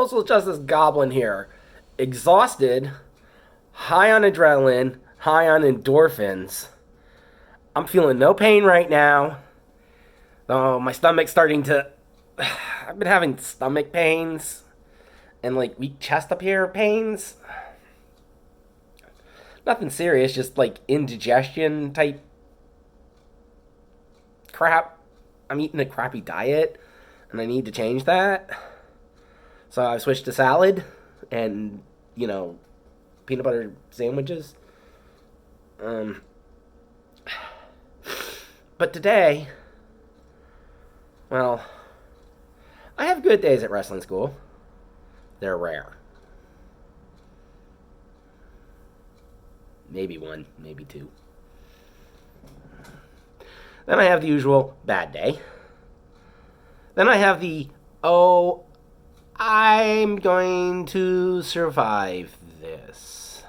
social justice goblin here. Exhausted, high on adrenaline, high on endorphins. I'm feeling no pain right now. Oh, my stomach's starting to... I've been having stomach pains and like weak chest up here pains. Nothing serious, just like indigestion type crap. I'm eating a crappy diet and I need to change that. So I switched to salad and, peanut butter sandwiches. But today, well, I have good days at wrestling school. They're rare. Maybe one, maybe two. Then I have the usual bad day. Then I have the, I'm going to survive this.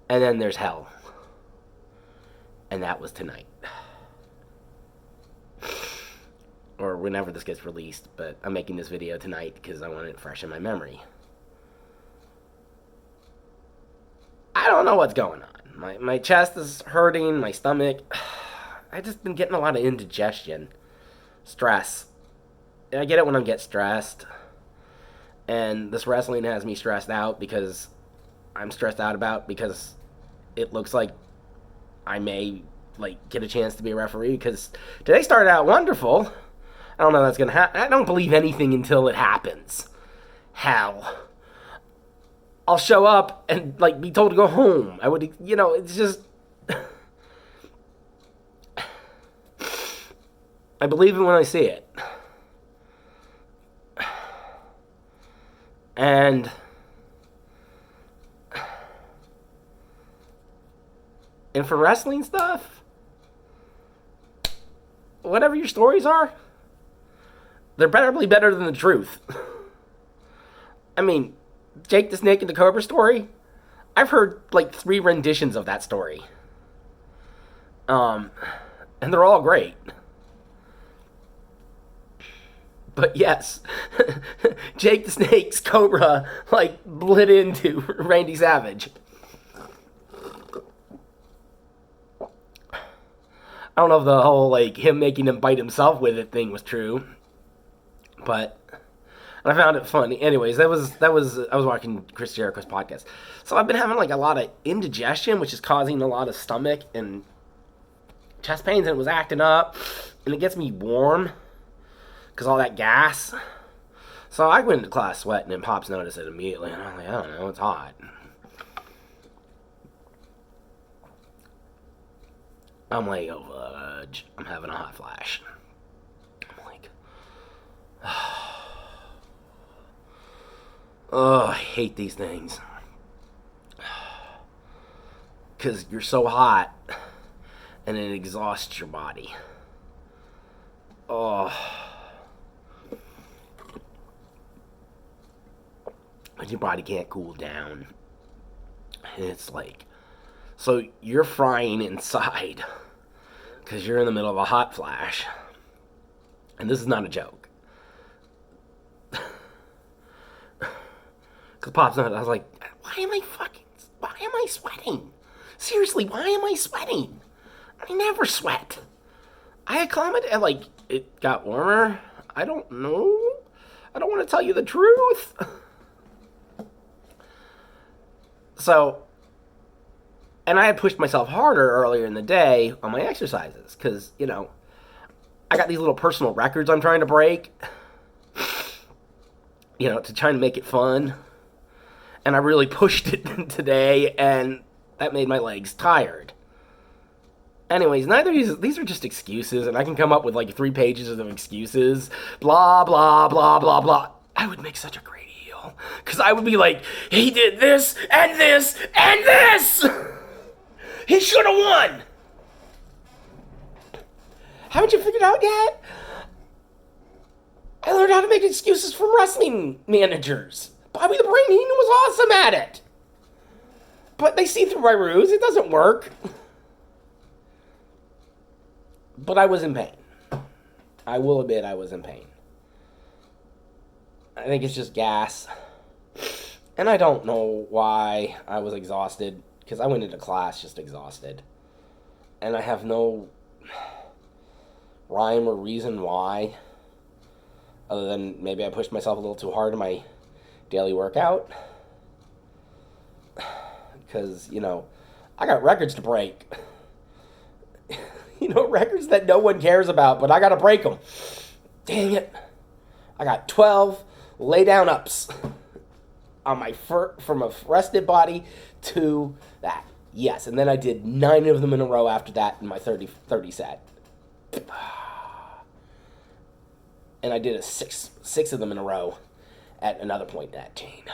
And then there's hell. And that was tonight. Or whenever this gets released, but I'm making this video tonight because I want it fresh in my memory. I don't know what's going on. My chest is hurting, my stomach. I just been getting a lot of indigestion. Stress. I get it when I get stressed. And this wrestling has me stressed out because I'm stressed out about because it looks like I may get a chance to be a referee because today started out wonderful. I don't know that's gonna happen. I don't believe anything until it happens. Hell, I'll show up and be told to go home. I would, it's just. I believe it when I see it. And for wrestling stuff, whatever your stories are, they're probably better than the truth. I mean, Jake the Snake and the Cobra story, I've heard 3 renditions of that story. And they're all great. But yes, Jake the Snake's Cobra, blit into Randy Savage. I don't know if the whole, him making him bite himself with it thing was true. But I found it funny. Anyways, I was watching Chris Jericho's podcast. So I've been having, a lot of indigestion, which is causing a lot of stomach and chest pains, and it was acting up. And it gets me warm. Because all that gas. So I went into class sweating, and Pops noticed it immediately. And I'm like, I don't know, it's hot. I'm oh, fudge. I'm having a hot flash. I'm oh, I hate these things. Because you're so hot, and it exhausts your body. Oh. Your body can't cool down. And it's so you're frying inside because you're in the middle of a hot flash. And this is not a joke. Because Pop's not, I was like, why am I sweating? Seriously, why am I sweating? I never sweat. I acclimated, and it got warmer. I don't know. I don't want to tell you the truth. So, and I had pushed myself harder earlier in the day on my exercises because, I got these little personal records I'm trying to break, to try and make it fun. And I really pushed it today, and that made my legs tired. Anyways, neither of these are just excuses, and I can come up with 3 pages of excuses. Blah, blah, blah, blah, blah. I would make such a great heel. Because I would be he did this, and this, and this! He should have won! Haven't you figured out yet? I learned how to make excuses from wrestling managers. Bobby the Brain Heenan was awesome at it. But they see through my ruse. It doesn't work. But I was in pain. I will admit I was in pain. I think it's just gas. And I don't know why I was exhausted, because I went into class just exhausted. And I have no rhyme or reason why, other than maybe I pushed myself a little too hard in my daily workout. Because, I got records to break. Records that no one cares about, but I got to break them. Dang it. I got 12 lay down ups on my from a rested body to that. Yes, and then I did 9 of them in a row after that in my 30 set. And I did a six of them in a row at another point in that chain.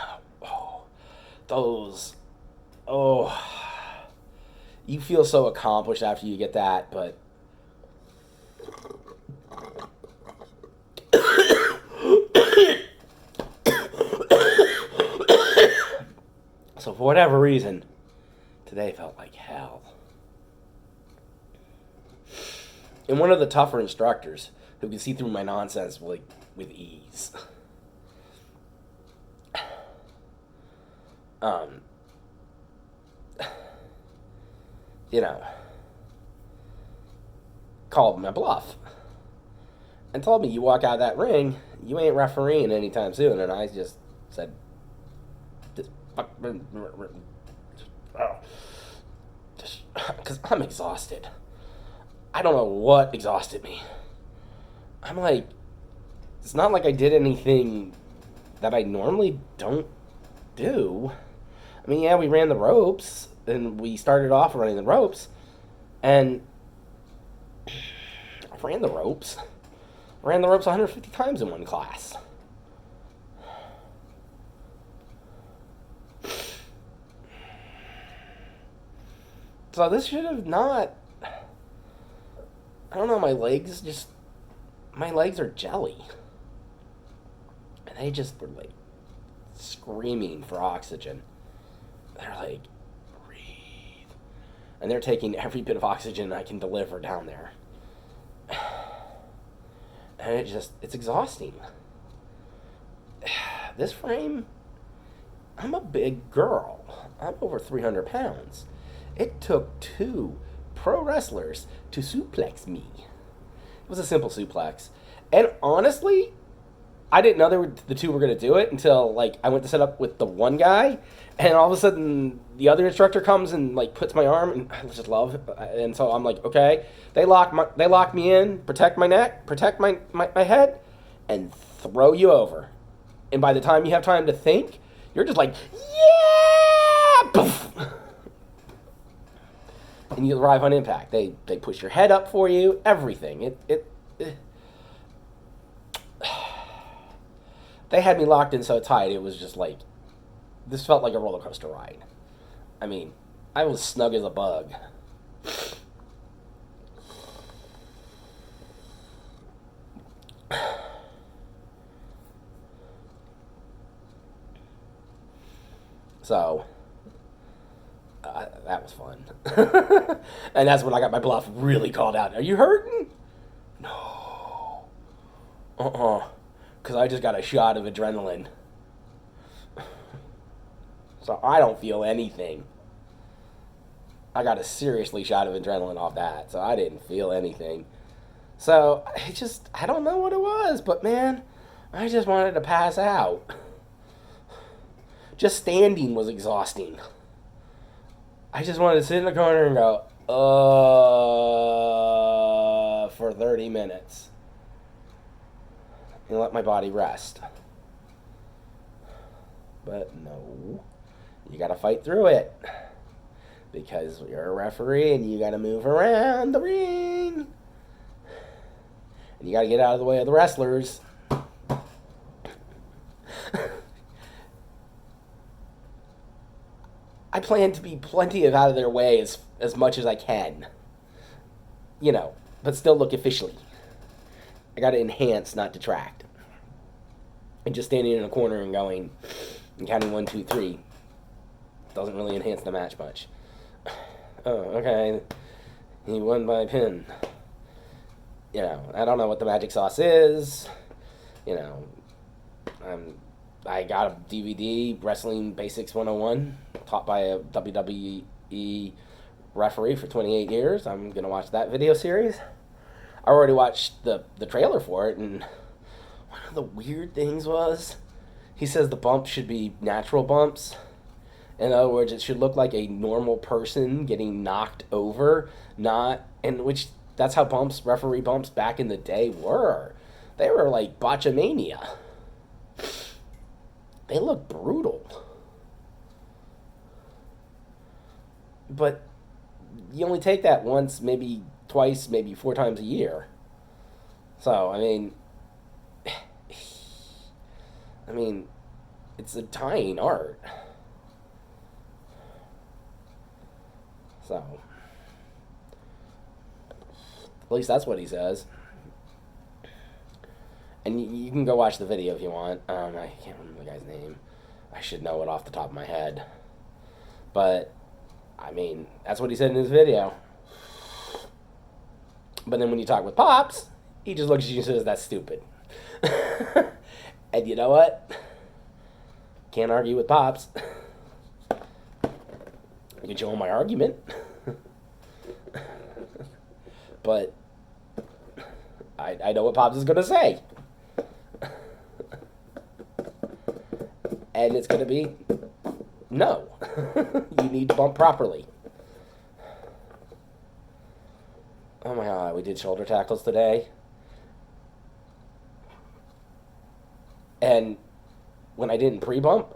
You feel so accomplished after you get that, but so for whatever reason, today felt like hell. And one of the tougher instructors who could see through my nonsense with ease. Called my bluff and told me, you walk out of that ring, you ain't refereeing anytime soon. And I just said, because I'm exhausted. I don't know what exhausted me. I'm like, it's not like I did anything that I normally don't do. I mean, yeah, we ran the ropes, and we started off running the ropes, and I ran the ropes 150 times in one class. So this should have not, I don't know, my legs are jelly. And they just were like screaming for oxygen. They're like, breathe. And they're taking every bit of oxygen I can deliver down there. And it's exhausting. This frame, I'm a big girl. I'm over 300 pounds. It took 2 pro wrestlers to suplex me. It was a simple suplex. And honestly, I didn't know the 2 were going to do it until, I went to set up with the one guy, and all of a sudden, the other instructor comes and, puts my arm, and I just love it. And so I'm like, okay. They lock me in, protect my neck, protect my head, and throw you over. And by the time you have time to think, you're just like, yeah! Poof! And you arrive on impact. They push your head up for you, everything. They had me locked in so tight, it was just like, this felt like a roller coaster ride. I mean, I was snug as a bug. So, that was fun. And that's when I got my bluff really called out. Are you hurting? No. Because I just got a shot of adrenaline. So I don't feel anything. I got a seriously shot of adrenaline off that, so I didn't feel anything. So I don't know what it was, but man, I just wanted to pass out. Just standing was exhausting. I just wanted to sit in the corner and go, for 30 minutes. And let my body rest. But no, you gotta fight through it. Because you're a referee and you gotta move around the ring. And you gotta get out of the way of the wrestlers. I plan to be plenty of out of their way as much as I can. But still look officially. I gotta enhance, not detract. And just standing in a corner and going and counting 1, 2, 3 doesn't really enhance the match much. Oh, okay. He won by pin. You know, I don't know what the magic sauce is. You know, I got a DVD, Wrestling Basics 101, taught by a WWE referee for 28 years. I'm going to watch that video series. I already watched the trailer for it, and one of the weird things was he says the bumps should be natural bumps. In other words, it should look like a normal person getting knocked over, not, and which that's how bumps, referee bumps back in the day were. They were like botchamania. They look brutal. But you only take that once, maybe twice, maybe 4 times a year. So, I mean, it's a dying art. So, at least that's what he says. And you can go watch the video if you want. I can't remember the guy's name. I should know it off the top of my head. But, I mean, that's what he said in his video. But then when you talk with Pops, he just looks at you and says, that's stupid. And you know what? Can't argue with Pops. I can show him my argument. But I know what Pops is going to say. And it's going to be, no. You need to bump properly. Oh my god, we did shoulder tackles today. And when I didn't pre-bump,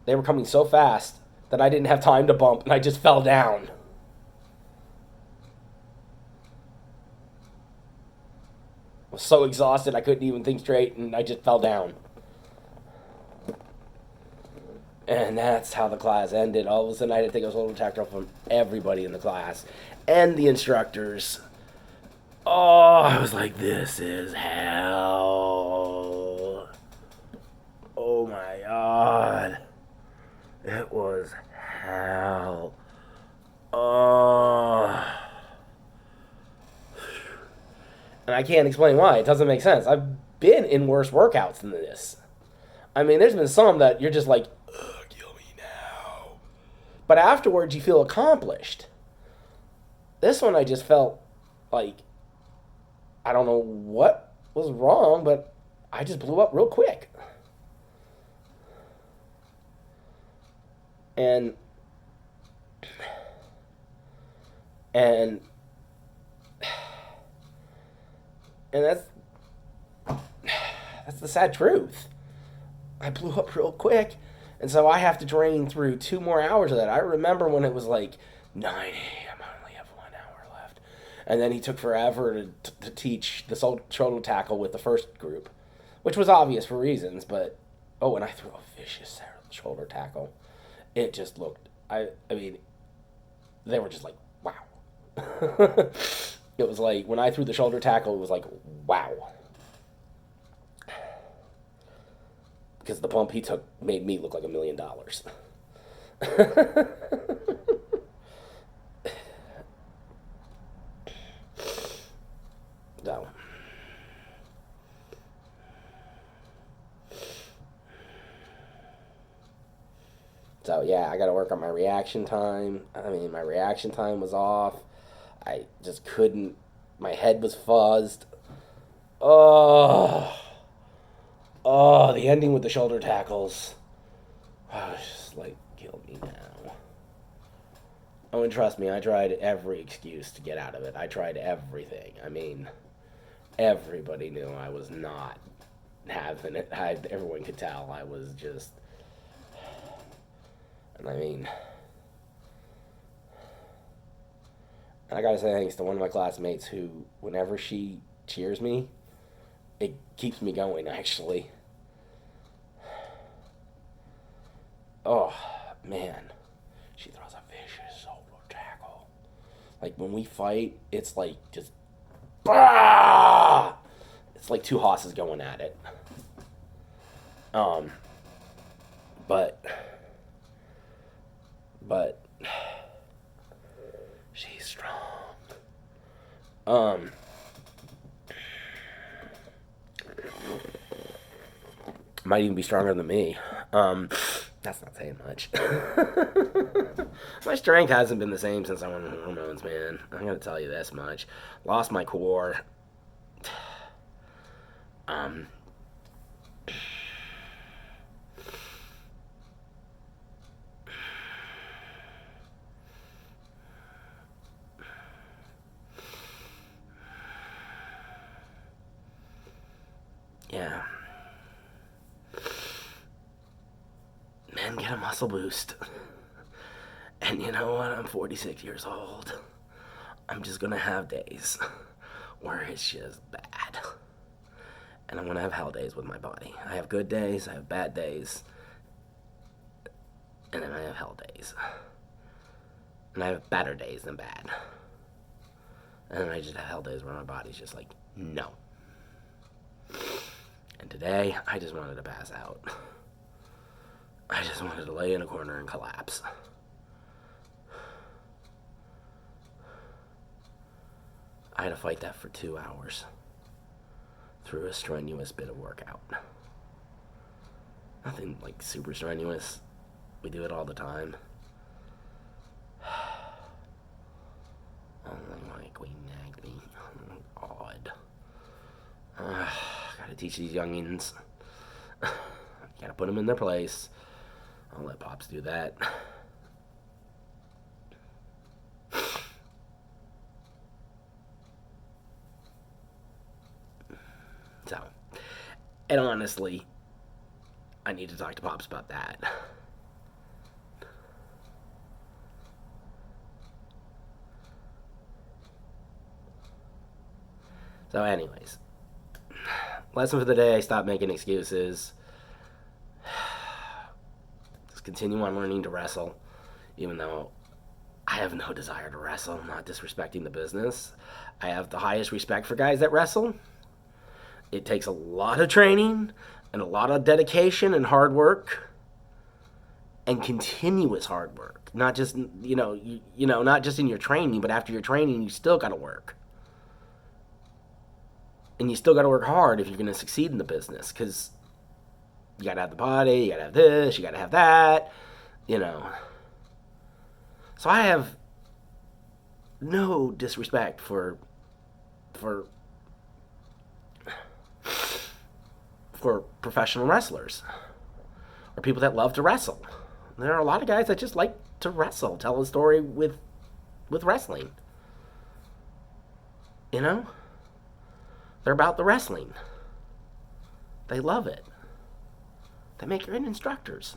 they were coming so fast that I didn't have time to bump, and I just fell down. I was so exhausted I couldn't even think straight, and I just fell down. And that's how the class ended. All of a sudden, I had to take a shoulder tackle from everybody in the class and the instructors. Oh, I was like, this is hell. Oh my god. It was hell. Oh. And I can't explain why. It doesn't make sense. I've been in worse workouts than this. I mean, there's been some that you're just like, ugh, kill me now. But afterwards, you feel accomplished. This one, I just felt like, I don't know what was wrong, but I just blew up real quick. And that's the sad truth. I blew up real quick, and so I have to drain through 2 more hours of that. I remember when it was like 9 a.m. I only have 1 hour left, and then he took forever to teach the shoulder tackle with the first group, which was obvious for reasons. But and I threw a vicious shoulder tackle. It just looked. I mean, they were just like, wow. It was like, when I threw the shoulder tackle, it was like, wow. Because the bump he took made me look like $1 million. So, yeah, I got to work on my reaction time. I mean, my reaction time was off. I just couldn't. My head was fuzzed. Oh, the ending with the shoulder tackles. Oh, it's just like, kill me now. Oh, and trust me, I tried every excuse to get out of it. I tried everything. I mean, everybody knew I was not having it. Everyone could tell I was just... And I mean... And I gotta say thanks to one of my classmates who, whenever she cheers me, it keeps me going, actually. Oh, man. She throws a vicious shoulder tackle. Like, when we fight, it's like just... Bah! It's like 2 hosses going at it. But... She's strong. Um, might even be stronger than me. That's not saying much. My strength hasn't been the same since I went on hormones, man. I'm gonna tell you this much. Lost my core. Um, yeah. Man, get a muscle boost. And you know what? I'm 46 years old. I'm just gonna have days where it's just bad. And I'm gonna have hell days with my body. I have good days, I have bad days, and then I have hell days. And I have better days than bad. And then I just have hell days where my body's just like, no. And today, I just wanted to pass out. I just wanted to lay in a corner and collapse. I had to fight that for 2 hours through a strenuous bit of workout. Nothing like super strenuous. We do it all the time. Oh my queen nagged me. Oh, God. Gotta teach these youngins. Gotta put them in their place. I'll let Pops do that. So, and honestly, I need to talk to Pops about that. So, anyways, lesson for the day: stop making excuses. Just continue on learning to wrestle, even though I have no desire to wrestle. I'm not disrespecting the business. I have the highest respect for guys that wrestle. It takes a lot of training and a lot of dedication and hard work and continuous hard work. Not just not just in your training, but after your training, you still got to work. And you still got to work hard if you're going to succeed in the business, because you got to have the body, you got to have this, you got to have that, you know. So I have no disrespect for professional wrestlers or people that love to wrestle. There are a lot of guys that just like to wrestle, tell a story with wrestling. You know? They're about the wrestling. They love it. They make great instructors.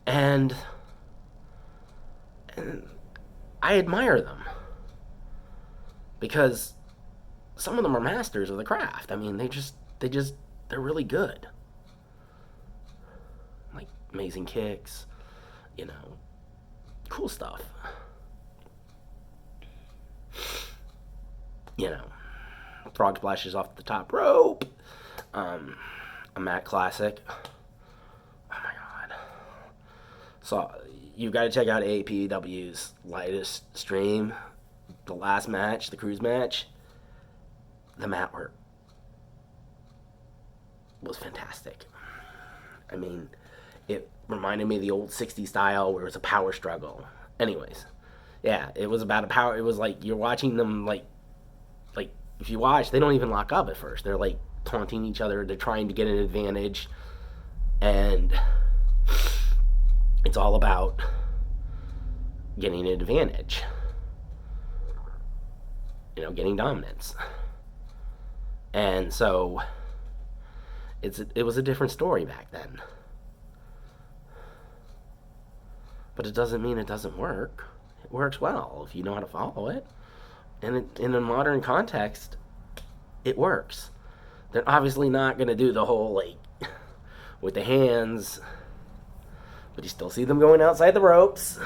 And I admire them, because some of them are masters of the craft. I mean, they're really good. Like amazing kicks, cool stuff. Frog splashes off the top rope. A mat classic. Oh my god. So you got to check out APW's latest stream. The last match, the cruise match. The mat work was fantastic. I mean, it reminded me of the old 60s style where it was a power struggle. Anyways, yeah, it was about a power. It was like you're watching them like if you watch, they don't even lock up at first. They're like taunting each other. They're trying to get an advantage, and it's all about getting an advantage. Getting dominance. And so it was a different story back then. But it doesn't mean it doesn't work. It works well if you know how to follow it. And in a modern context, it works. They're obviously not going to do the whole, with the hands, but you still see them going outside the ropes.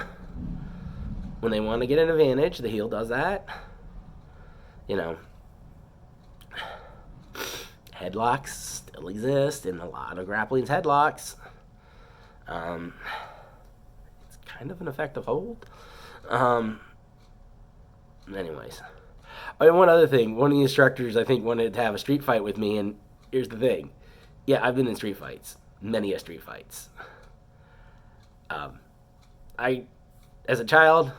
When they want to get an advantage, the heel does that. Headlocks still exist in a lot of grappling's headlocks. It's kind of an effective hold. Anyways, I mean, one other thing. One of the instructors, I think, wanted to have a street fight with me, and here's the thing. Yeah, I've been in street fights. Many a street fights. Um, I, as a child,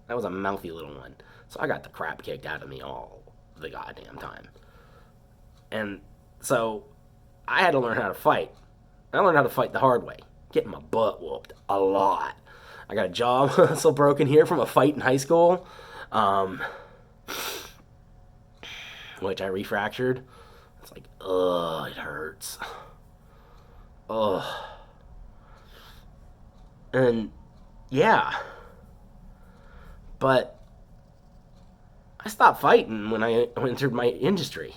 I was a mouthy little one. So I got the crap kicked out of me all the goddamn time. And so I had to learn how to fight. I learned how to fight the hard way, getting my butt whooped a lot. I got a jaw muscle broken here from a fight in high school, um, which I refractured. It's like, ugh, it hurts. Ugh. And yeah, but I stopped fighting when I entered my industry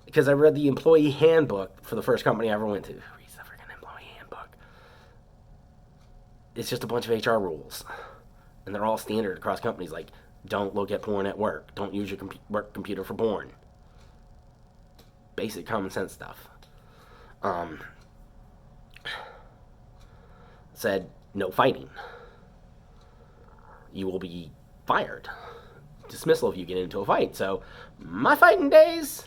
because I read the employee handbook for the first company I ever went to. Reads the freaking employee handbook. It's just a bunch of HR rules, and they're all standard across companies. Like, don't look at porn at work. Don't use your work computer for porn. Basic common sense stuff. Um, Said no fighting. You will be fired. Dismissal if you get into a fight. So my fighting days,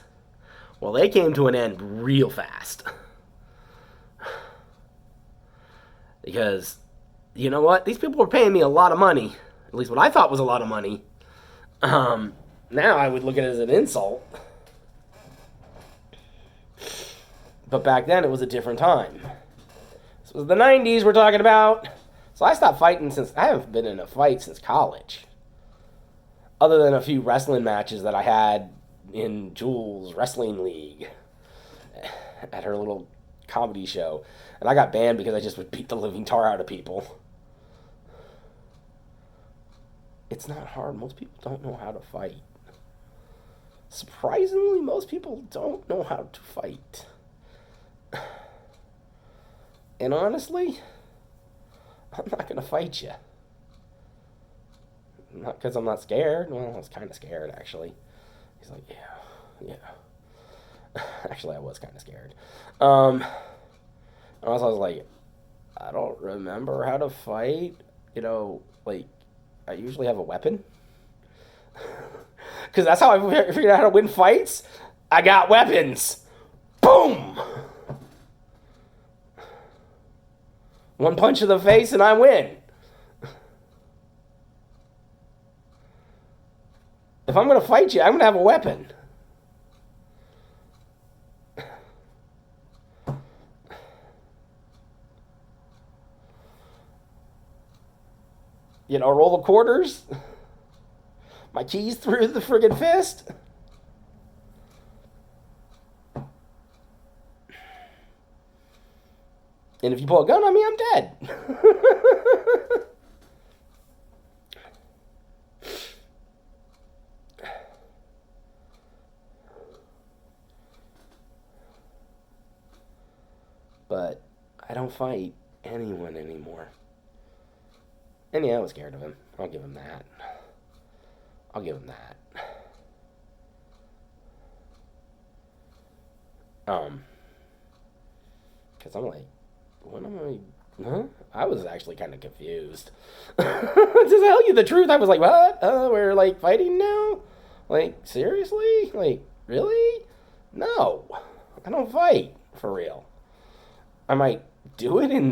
well, they came to an end real fast. Because, you know what? These people were paying me a lot of money. At least what I thought was a lot of money. Now I would look at it as an insult. But back then it was a different time. This was the 90s we're talking about. So I stopped fighting I haven't been in a fight since college. Other than a few wrestling matches that I had in Jules' wrestling league at her little comedy show. And I got banned because I just would beat the living tar out of people. It's not hard. Most people don't know how to fight. Surprisingly, most people don't know how to fight. And honestly, I'm not going to fight you. Not because I'm not scared. Well, I was kind of scared, actually. He's like, yeah. Actually, I was kind of scared. And also, I was like, I don't remember how to fight. You know, like, I usually have a weapon. Because that's how I figured out how to win fights. I got weapons. Boom! One punch in the face and I win. If I'm going to fight you, I'm going to have a weapon. You know, roll the quarters. My keys through the friggin' fist. And if you pull a gun on me, I'm dead. But I don't fight anyone anymore. And yeah, I was scared of him. I'll give him that. Because I'm like, what am I... Huh? I was actually kind of confused. To tell you the truth, I was like, what? We're, like, fighting now? Like, seriously? Like, really? No. I don't fight, for real. I might do it in